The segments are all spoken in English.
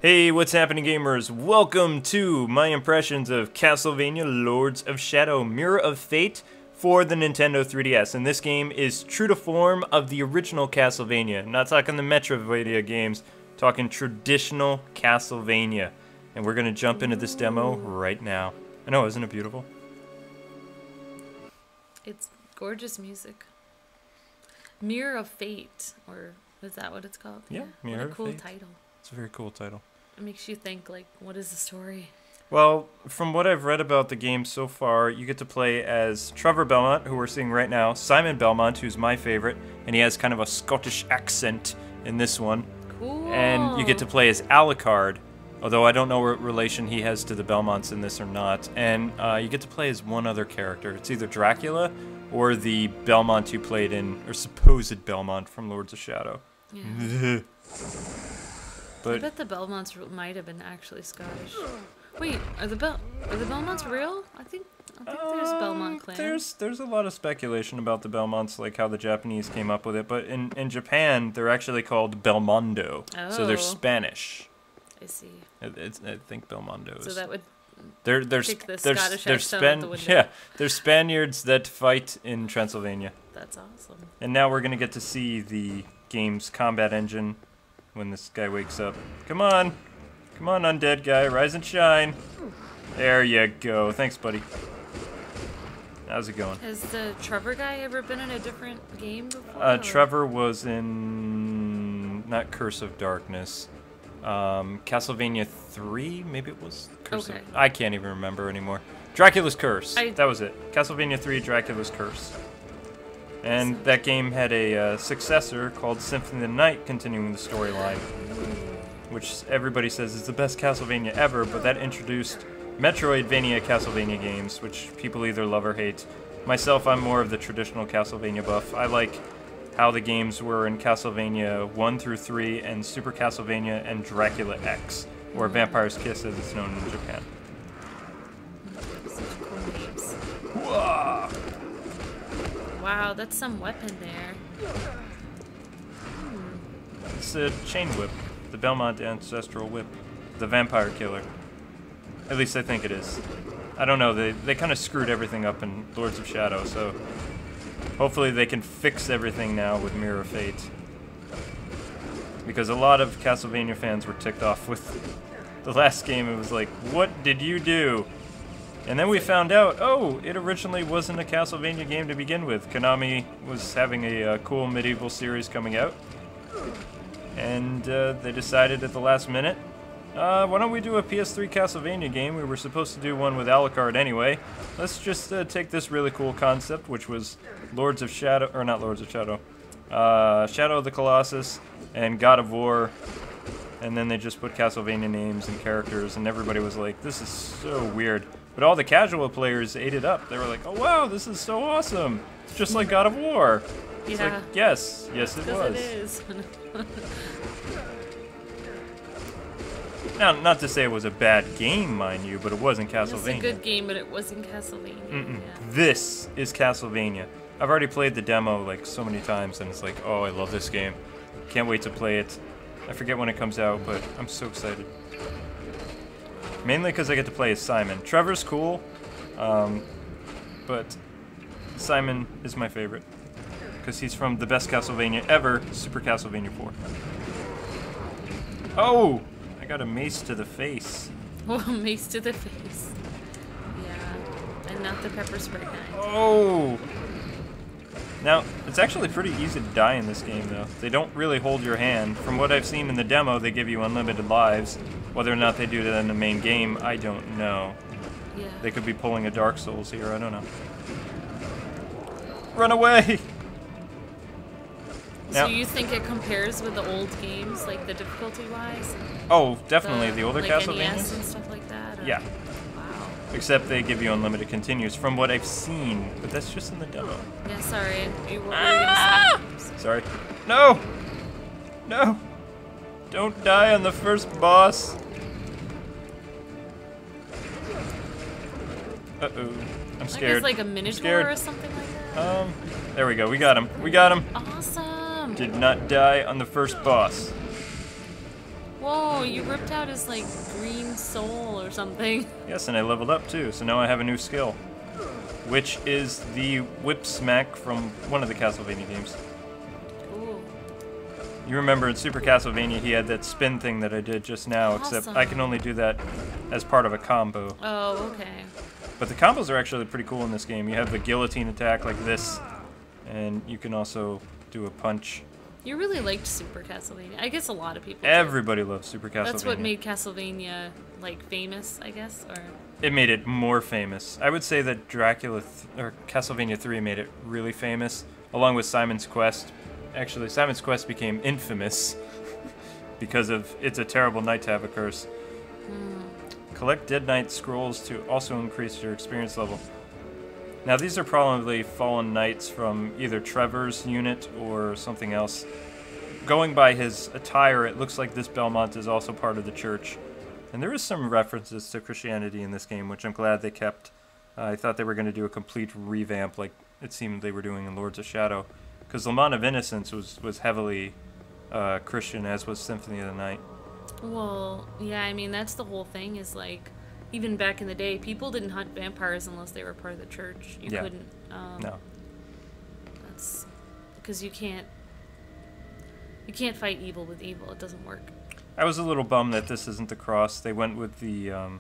Hey, what's happening, gamers? Welcome to my impressions of Castlevania Lords of Shadow Mirror of Fate for the Nintendo 3DS. And this game is true to form of the original Castlevania. Not talking the Metroidvania games, talking traditional Castlevania. And we're going to jump into this demo right now. I know, isn't it beautiful? It's gorgeous music. Mirror of Fate, or is that what it's called? Yeah, Mirror of Fate. What a cool title. It's a very cool title. It makes you think, like, what is the story? Well, from what I've read about the game so far, you get to play as Trevor Belmont, who we're seeing right now, Simon Belmont, who's my favorite, and he has kind of a Scottish accent in this one. Cool. And you get to play as Alucard, although I don't know what relation he has to the Belmonts in this or not. And you get to play as one other character. It's either Dracula or the Belmont you played in, or supposed Belmont from Lords of Shadow. Yeah. But I bet the Belmonts might have been actually Scottish. Wait, are the Belmonts real? I think there's a Belmont clan. There's a lot of speculation about the Belmonts, like how the Japanese came up with it. But in Japan, they're actually called Belmondo, so they're Spanish. I see. I think Belmondo is. So that would kick the Scottish accent out the window. Yeah, they're Spaniards that fight in Transylvania. That's awesome. And now we're gonna get to see the game's combat engine when this guy wakes up. Come on, undead guy, rise and shine. There you go. Thanks, buddy. How's it going? Has the Trevor guy ever been in a different game before? Trevor was in not Curse of Darkness. Castlevania 3, maybe it was? I can't even remember anymore. Dracula's Curse. That was it. Castlevania 3, Dracula's Curse. And that game had a successor called Symphony of the Night, continuing the storyline, which everybody says is the best Castlevania ever, but that introduced Metroidvania Castlevania games, which people either love or hate. Myself, I'm more of the traditional Castlevania buff. I like how the games were in Castlevania 1 through 3 and Super Castlevania and Dracula X, or Vampire's Kiss as it's known in Japan. Such cool names. Whoa! Wow, that's some weapon there. It's a chain whip, the Belmont ancestral whip, the vampire killer. At least I think it is. I don't know, they kind of screwed everything up in Lords of Shadow, so hopefully they can fix everything now with Mirror of Fate. Because a lot of Castlevania fans were ticked off with the last game. It was like, what did you do? And then we found out, oh, it originally wasn't a Castlevania game to begin with. Konami was having a cool medieval series coming out. And they decided at the last minute, why don't we do a PS3 Castlevania game? We were supposed to do one with Alucard anyway. Let's just take this really cool concept, which was Lords of Shadow, or not Lords of Shadow, Shadow of the Colossus and God of War. And then they just put Castlevania names and characters, and everybody was like, this is so weird. But all the casual players ate it up. They were like, oh wow, this is so awesome. It's just like God of War. It's like, yes it was. It is. Now, not to say it was a bad game, mind you, but it wasn't Castlevania. It's a good game, but it wasn't Castlevania. Yeah. This is Castlevania. I've already played the demo like so many times, and it's like, oh, I love this game. Can't wait to play it. I forget when it comes out, but I'm so excited. Mainly because I get to play as Simon. Trevor's cool, but Simon is my favorite. Because he's from the best Castlevania ever, Super Castlevania 4. Oh! I got a mace to the face. Oh, mace to the face. Yeah, and not the pepper spray kind. Oh! Now, it's actually pretty easy to die in this game, though. They don't really hold your hand. From what I've seen in the demo, they give you unlimited lives. Whether or not they do that in the main game, I don't know. Yeah. They could be pulling a Dark Souls here, I don't know. Run away! So you think it compares with the old games, like the difficulty-wise? Oh, definitely. The older like Castlevania? NES and stuff like that? Or? Yeah. Wow. Except they give you unlimited continues, from what I've seen. But that's just in the demo. Yeah, sorry. You were gonna say. Sorry. No! No! Don't die on the first boss. Uh-oh. I'm scared. Like it's like a minotaur or something like that? There we go. We got him. We got him. Awesome. Did not die on the first boss. Whoa. no, you ripped out his, like, green soul or something. Yes, and I leveled up too, so now I have a new skill, which is the whip smack from one of the Castlevania games. Ooh. You remember in Super Castlevania he had that spin thing that I did just now, except I can only do that as part of a combo. Oh, okay. But the combos are actually pretty cool in this game. You have the guillotine attack like this, and you can also do a punch. You really liked Super Castlevania. I guess a lot of people did. Everybody loves Super Castlevania. That's what made Castlevania, like, famous, I guess, or... It made it more famous. I would say that Castlevania 3 made it really famous, along with Simon's Quest. Actually, Simon's Quest became infamous because of It's a Terrible Night to Have a Curse. Collect Dead Knight scrolls to also increase your experience level. Now these are probably fallen knights from either Trevor's unit or something else. Going by his attire, it looks like this Belmont is also part of the church. And there is some references to Christianity in this game, which I'm glad they kept. I thought they were going to do a complete revamp like it seemed they were doing in Lords of Shadow. Because Lament of Innocence was heavily Christian, as was Symphony of the Night. Well, yeah, I mean, that's the whole thing is, like, even back in the day, people didn't hunt vampires unless they were part of the church. You couldn't. No. That's because you can't fight evil with evil. It doesn't work. I was a little bummed that this isn't the cross. They went with the I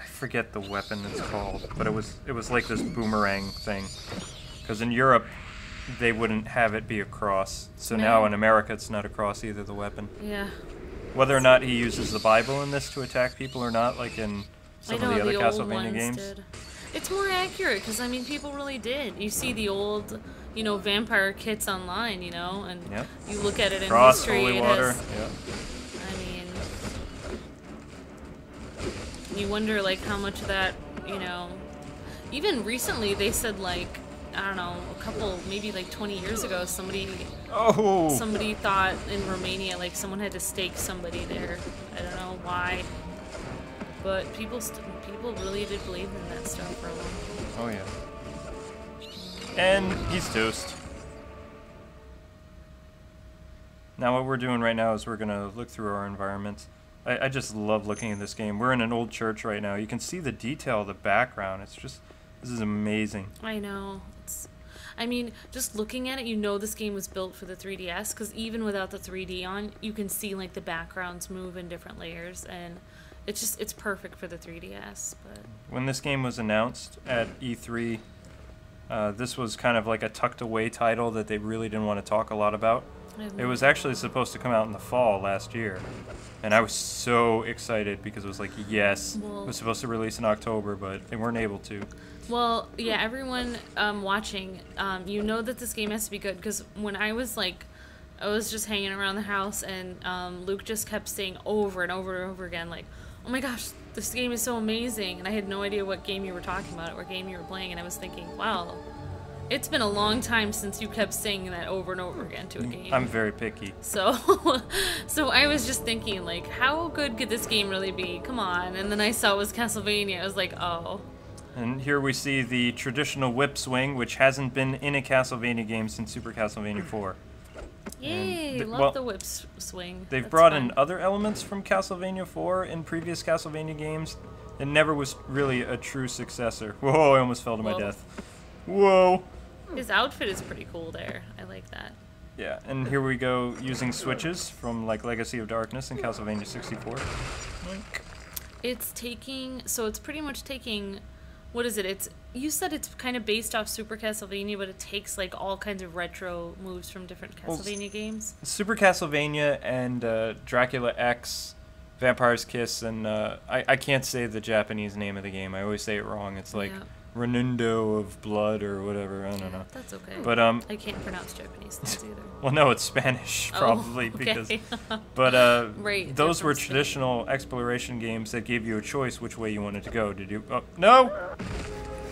forget the weapon it's called, but it was like this boomerang thing. Because in Europe, they wouldn't have it be a cross. So now in America, it's not a cross either, the weapon. Yeah. Whether or not he uses the Bible in this to attack people or not, like in some of the other Castlevania games. Did. It's more accurate, because, I mean, people really did. You see the old, you know, vampire kits online, you know, and you look at it in Cross, history. holy water, I mean, you wonder, like, how much of that, you know, even recently they said, like, I don't know, a couple, maybe like 20 years ago, somebody thought in Romania, like, someone had to stake somebody there. I don't know why, but people really did believe in that stuff for a long time. Oh yeah. And he's toast. Now what we're doing right now is we're gonna look through our environment. I just love looking at this game. We're in an old church right now. You can see the detail of the background. It's just, this is amazing. I know. I mean, just looking at it, you know this game was built for the 3DS, because even without the 3D on, you can see, like, the backgrounds move in different layers, and it's perfect for the 3DS. But when this game was announced at E3, this was kind of like a tucked away title that they really didn't want to talk a lot about. It was actually supposed to come out in the fall last year, and I was so excited because it was like, yes, it was supposed to release in October, but they weren't able to. Well, yeah, everyone watching, you know that this game has to be good, because when I was just hanging around the house, and Luke just kept saying over and over and over again, like, oh my gosh, this game is so amazing, and I had no idea what game you were talking about, or what game you were playing, and I was thinking, wow, it's been a long time since you kept saying that over and over again to a game. I'm very picky. So, so I was just thinking, like, how good could this game really be? Come on. And then I saw it was Castlevania. I was like, oh. And here we see the traditional whip swing, which hasn't been in a Castlevania game since Super Castlevania 4. Yay, love the whip swing. They've brought in other elements from Castlevania 4 in previous Castlevania games. It never was really a true successor. Whoa, I almost fell to my death. Whoa. His outfit is pretty cool there. I like that. Yeah, and here we go using switches from, like, Legacy of Darkness and Castlevania 64. It's taking, so it's pretty much taking, what is it? You said it's kind of based off Super Castlevania, but it takes, like, all kinds of retro moves from different Castlevania games. Super Castlevania and Dracula X, Vampire's Kiss, and I can't say the Japanese name of the game. I always say it wrong. It's like Renundo of Blood or whatever. I don't know. That's okay. But I can't pronounce Japanese things either. Well, no, it's Spanish probably because. But right, those were traditional exploration games that gave you a choice which way you wanted to go. Did you? Oh, no.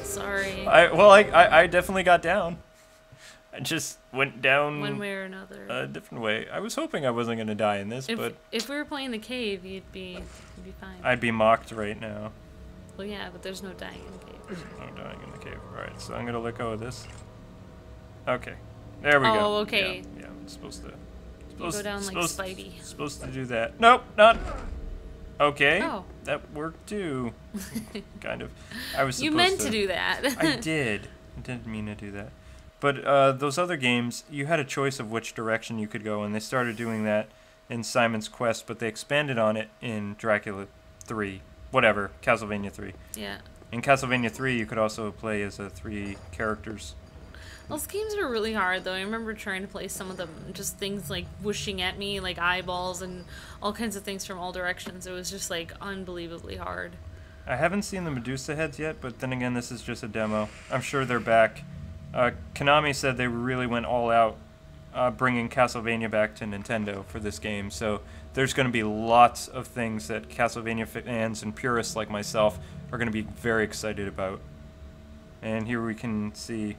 Sorry. I definitely got down. I just went down one way or another. A different way. I was hoping I wasn't going to die in this, but if we were playing the cave, you'd be fine. I'd be mocked right now. Well, yeah, but there's no dying in the cave. No dying in the cave. All right, so I'm going to let go of this. Okay. There we go. Oh, okay. Yeah, it's supposed You go down like Spidey. Supposed to do that. Nope, not. Okay. Oh. That worked too. Kind of. I was supposed You meant to do that. I did. I didn't mean to do that. But those other games, you had a choice of which direction you could go, and they started doing that in Simon's Quest, but they expanded on it in Dracula 3. Whatever. Castlevania 3. Yeah. In Castlevania 3, you could also play as 3 characters. Those games were really hard, though. I remember trying to play some of them, just things like whooshing at me, like eyeballs and all kinds of things from all directions. It was just, like, unbelievably hard. I haven't seen the Medusa heads yet, but then again, this is just a demo. I'm sure they're back. Konami said they really went all out bringing Castlevania back to Nintendo for this game, so there's going to be lots of things that Castlevania fans and purists like myself are going to be very excited about. And here we can see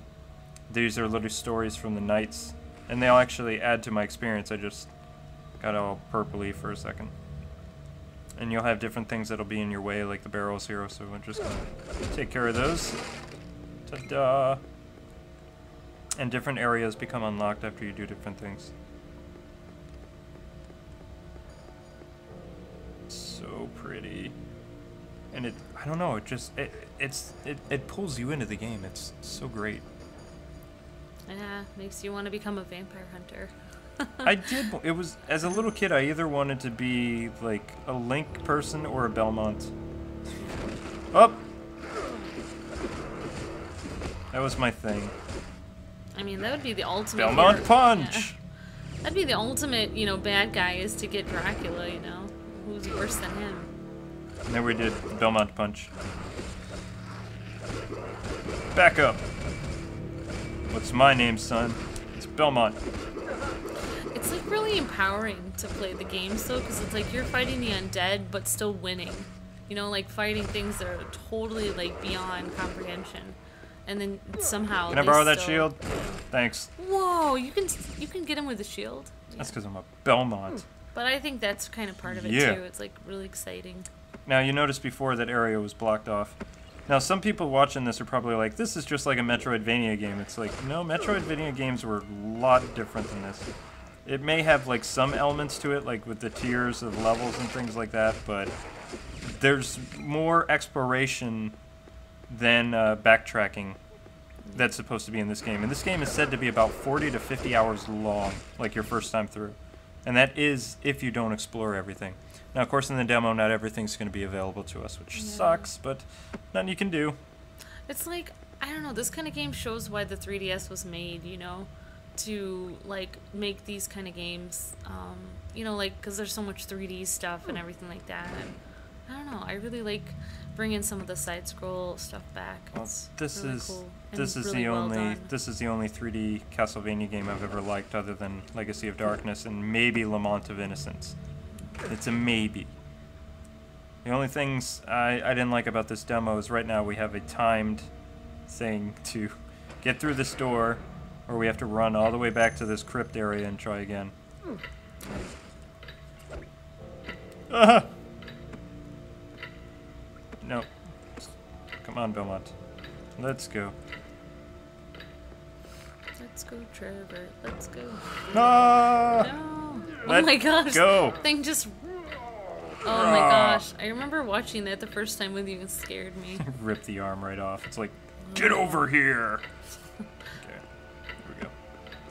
these are little stories from the knights, and they'll actually add to my experience. I just got all purpley for a second. And you'll have different things that'll be in your way, like the barrels here, so I'm just going to take care of those. Ta-da! And different areas become unlocked after you do different things. So pretty. And I don't know, it pulls you into the game. It's so great. Yeah, makes you want to become a vampire hunter. I did. It was, as a little kid, I either wanted to be like a Link person or a Belmont. Oh! That was my thing. I mean, that would be the ultimate. Belmont hero. Punch! Yeah. That'd be the ultimate, bad guy is to get Dracula, Who's worse than him? And then we did the Belmont Punch. Back up. What's my name, son? It's Belmont. It's like really empowering to play the games though, because it's like you're fighting the undead but still winning. Like fighting things that are totally like beyond comprehension, and then somehow. Can I borrow that shield? Thanks. Whoa! You can get him with a shield. That's because I'm a Belmont. But I think that's kind of part of it too. It's like really exciting. Now you noticed before that area was blocked off. Now, some people watching this are probably like, this is just like a Metroidvania game. It's like, no, Metroidvania games were a lot different than this. It may have like some elements to it, like with the tiers of levels and things like that, but there's more exploration than backtracking that's supposed to be in this game. And this game is said to be about 40 to 50 hours long, like your first time through. And that is if you don't explore everything. Now, of course, in the demo, not everything's going to be available to us, which sucks, but nothing you can do. It's like, I don't know, this kind of game shows why the 3DS was made, to, like, make these kind of games, like, because there's so much 3D stuff and everything like that. And I don't know, I really like bringing some of the side-scroll stuff back. It's really cool. This is really the well only done. this is the only 3D Castlevania game I've ever liked, other than Legacy of Darkness and maybe Lament of Innocence. It's a maybe. The only things I didn't like about this demo is right now we have a timed thing to get through this door, or we have to run all the way back to this crypt area and try again. No. Come on, Belmont. Let's go. Let's go, Trevor. Let's go. Ah! No. Let Oh my gosh. go. Thing just. Oh my gosh. I remember watching that the first time with you. It scared me. Rip the arm right off. It's like, get over here. Okay. Here we go.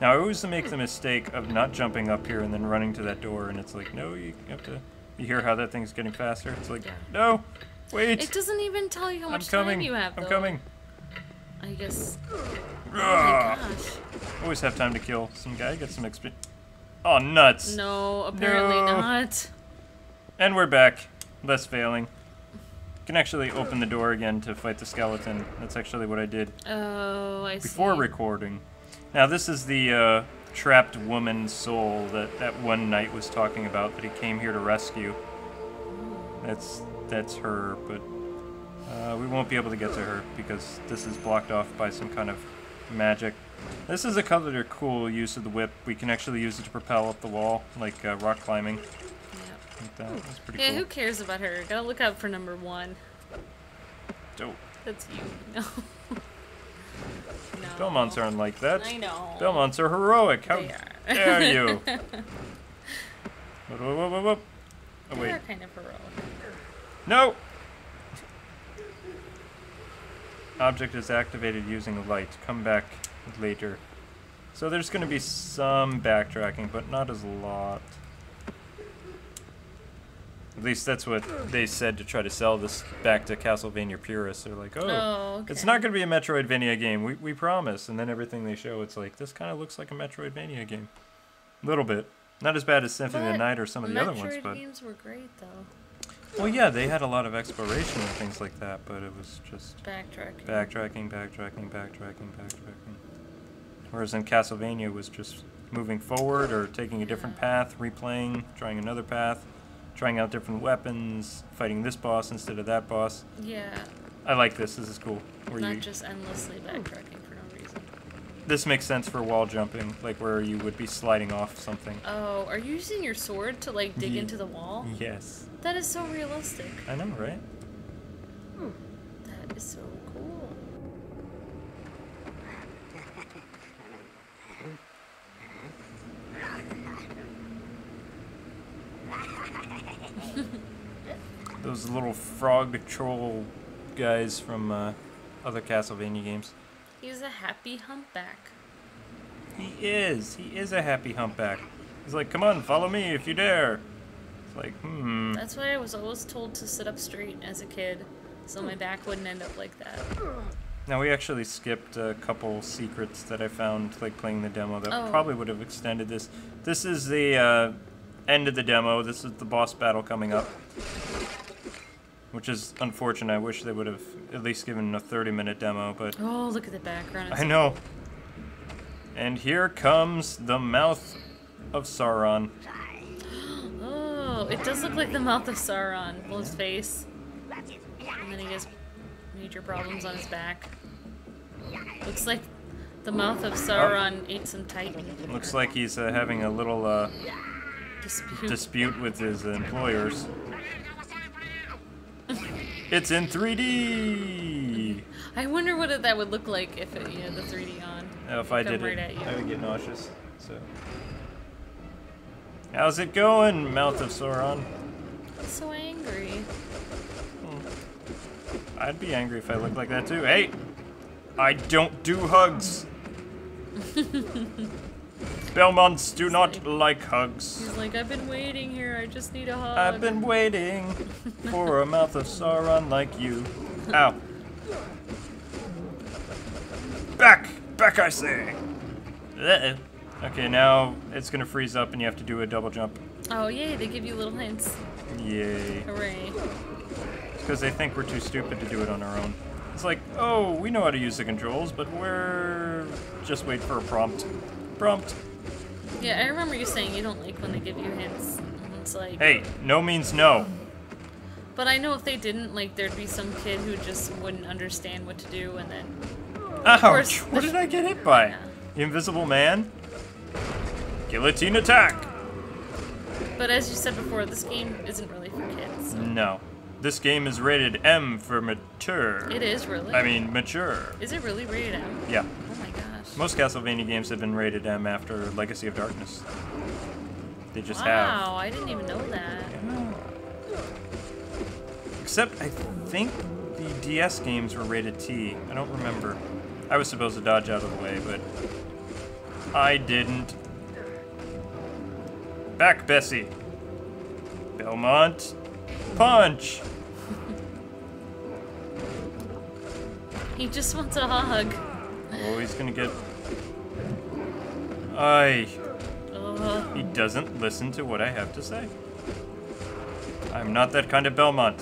Now, I always make the mistake of not jumping up here and then running to that door, and it's like, no, you have to. You hear how that thing's getting faster? It's like, no, wait. It doesn't even tell you how much time you have, though. I'm coming. I guess. Oh my gosh. Always have time to kill some guy, get some XP. Oh, nuts. No, apparently not. And we're back. Less failing. You can actually open the door again to fight the skeleton. That's actually what I did Oh, I see. before recording. Now, this is the trapped woman's soul that one knight was talking about that he came here to rescue. That's her, but we won't be able to get to her because this is blocked off by some kind of magic. This is a color cool use of the whip. We can actually use it to propel up the wall, like rock climbing. Yep. Like that. That's pretty Yeah, cool. who cares about her? Gotta look out for number 1. Dope. That's you. No. No. Belmonts aren't like that. I know. Belmonts are heroic. How They are. dare you? Whoop, whoop, whoop, whoop, whoop. Oh, wait. They're kind of heroic. No! Object is activated using light. Come back later. So there's going to be some backtracking, but not as a lot. At least that's what they said to try to sell this back to Castlevania purists. They're like, oh, okay. It's not going to be a Metroidvania game. We promise. And then everything they show, it's like, this kind of looks like a Metroidvania game. A little bit. Not as bad as Symphony of the Night or some of the other ones, but... Metroid games were great, though. Well, yeah, they had a lot of exploration and things like that, but it was just... Backtracking. Backtracking. Whereas in Castlevania, it was just moving forward or taking a different path, replaying, trying another path, trying out different weapons, fighting this boss instead of that boss. Yeah. I like this. This is cool. Not just endlessly backtracking for no reason. This makes sense for wall jumping, like where you would be sliding off something. Oh, are you using your sword to, like, dig into the wall? Yes. That is so realistic. I know, right? That is so cool. Those little frog troll guys from other Castlevania games. He's a happy humpback. He is. He is a happy humpback. He's like, come on, follow me if you dare. It's like, That's why I was always told to sit up straight as a kid, so my back wouldn't end up like that. Now, we actually skipped a couple secrets that I found, like, playing the demo that probably would have extended this. This is the end of the demo. This is the boss battle coming up. Which is unfortunate. I wish they would have at least given a 30-minute demo, but... Oh, look at the background. I know. And here comes the mouth of Sauron. Oh, it does look like the mouth of Sauron. Well, his face. And then he has major problems on his back. Looks like the mouth of Sauron ate some Titan. Looks like he's having a little dispute with his employers. It's in 3D! I wonder what that would look like if you had the 3D on. Oh, if I did right it, at you. I would get nauseous. So, how's it going, Mouth of Sauron? He's so angry. I'd be angry if I looked like that too. Hey! I don't do hugs! Belmonts do not like hugs. He's like, I've been waiting here, I just need a hug. I've been waiting for a Mouth of Sauron like you. Ow. Back! Back, I say! Okay, now it's gonna freeze up and you have to do a double jump. Oh, yay, they give you little hints. Yay. Hooray. Because they think we're too stupid to do it on our own. It's like, oh, we know how to use the controls, but we're... just wait for a prompt. Prompt. Yeah, I remember you saying you don't like when they give you hints. And it's like... Hey, no means no. But I know if they didn't, like, there'd be some kid who just wouldn't understand what to do, and then... Ouch! What did I get hit by? Yeah. The Invisible Man? Guillotine attack! But as you said before, this game isn't really for kids. So. No. This game is rated M for mature. It is really? I mean, mature. Is it really rated M? Yeah. Oh my gosh. Most Castlevania games have been rated M after Legacy of Darkness. They just have. Wow, I didn't even know that. Yeah. Except, I think the DS games were rated T. I don't remember. I was supposed to dodge out of the way, but I didn't. Back, Bessie. Belmont. Punch! He just wants a hug. Oh, he's gonna get... He doesn't listen to what I have to say. I'm not that kind of Belmont.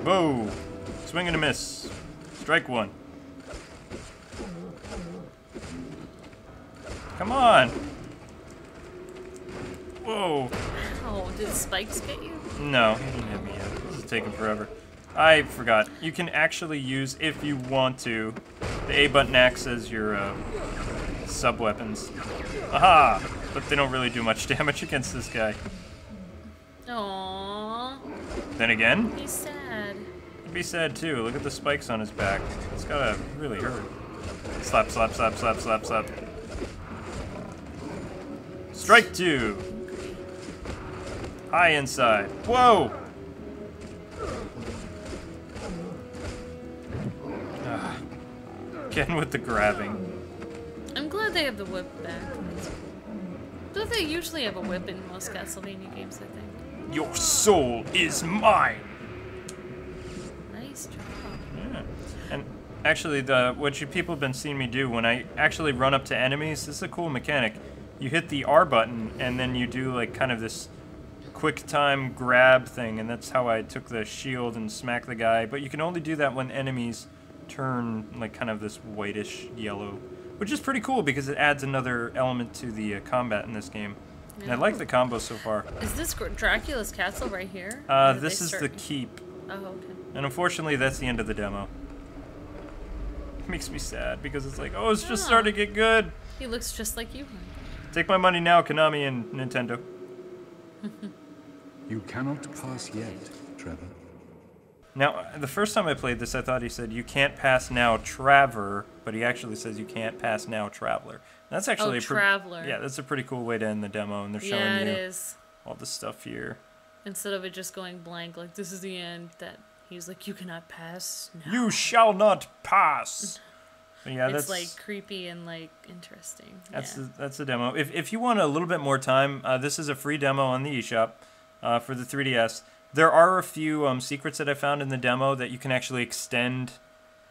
Whoa! Swing and a miss. Strike one. Come on! Whoa! Oh, did spikes get you? No, he didn't hit me yet. This is taking forever. I forgot. You can actually use, if you want to, the A button acts as your sub-weapons. Aha! But they don't really do much damage against this guy. Aww. Then again, He's sad. it'd be sad too. Look at the spikes on his back. It's gotta really hurt. Slap, slap, slap, slap, slap, slap. Strike 2. High inside. Whoa! Ah. Again with the grabbing. I'm glad they have the whip back. That's cool. Don't they usually have a whip in most Castlevania games, I think? Your soul is mine! Nice job. Yeah. And actually, what you people have been seeing me do when I actually run up to enemies, this is a cool mechanic. You hit the R button, and then you do like kind of this quick time grab thing, and that's how I took the shield and smacked the guy. But you can only do that when enemies turn like kind of this whitish yellow, which is pretty cool because it adds another element to the combat in this game. And I like the combos so far. Is this Dracula's castle right here? This is the keep. Oh, okay. And unfortunately, that's the end of the demo. It makes me sad because it's like, oh, it's just starting to get good. He looks just like you. Take my money now, Konami and Nintendo. You cannot pass yet, Trevor. Now, the first time I played this, I thought he said, you can't pass now, Traver, but he actually says you can't pass now, Traveler. That's actually Traveler. Yeah, that's a pretty cool way to end the demo, and they're showing yeah, you it is. all the stuff here. Instead of it just going blank, like, this is the end, that he's like, you cannot pass now. You shall not pass! Yeah, it's like creepy and like interesting. That's the demo. If you want a little bit more time, this is a free demo on the eShop for the 3DS. There are a few secrets that I found in the demo that you can actually extend,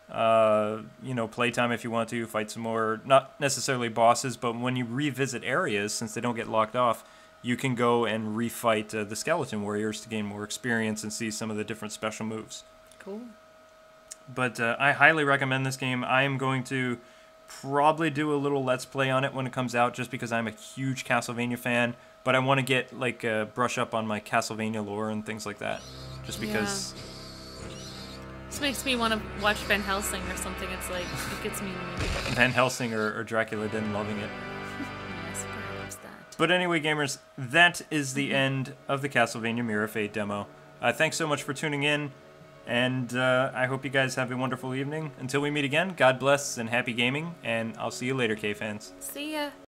playtime if you want to, fight some more, not necessarily bosses, but when you revisit areas, since they don't get locked off, you can go and refight the skeleton warriors to gain more experience and see some of the different special moves. Cool. But I highly recommend this game. I am going to probably do a little Let's Play on it when it comes out, just because I'm a huge Castlevania fan. But I want to get, like, brush up on my Castlevania lore and things like that. Just because... Yeah. This makes me want to watch Van Helsing or something. It's like, it gets me in the mood. Van Helsing or Dracula didn't loving it. Yes, perhaps that. But anyway, gamers, that is the end of the Castlevania Mirror of Fate demo. Thanks so much for tuning in. And I hope you guys have a wonderful evening. Until we meet again, God bless and happy gaming. And I'll see you later, K-fans. See ya.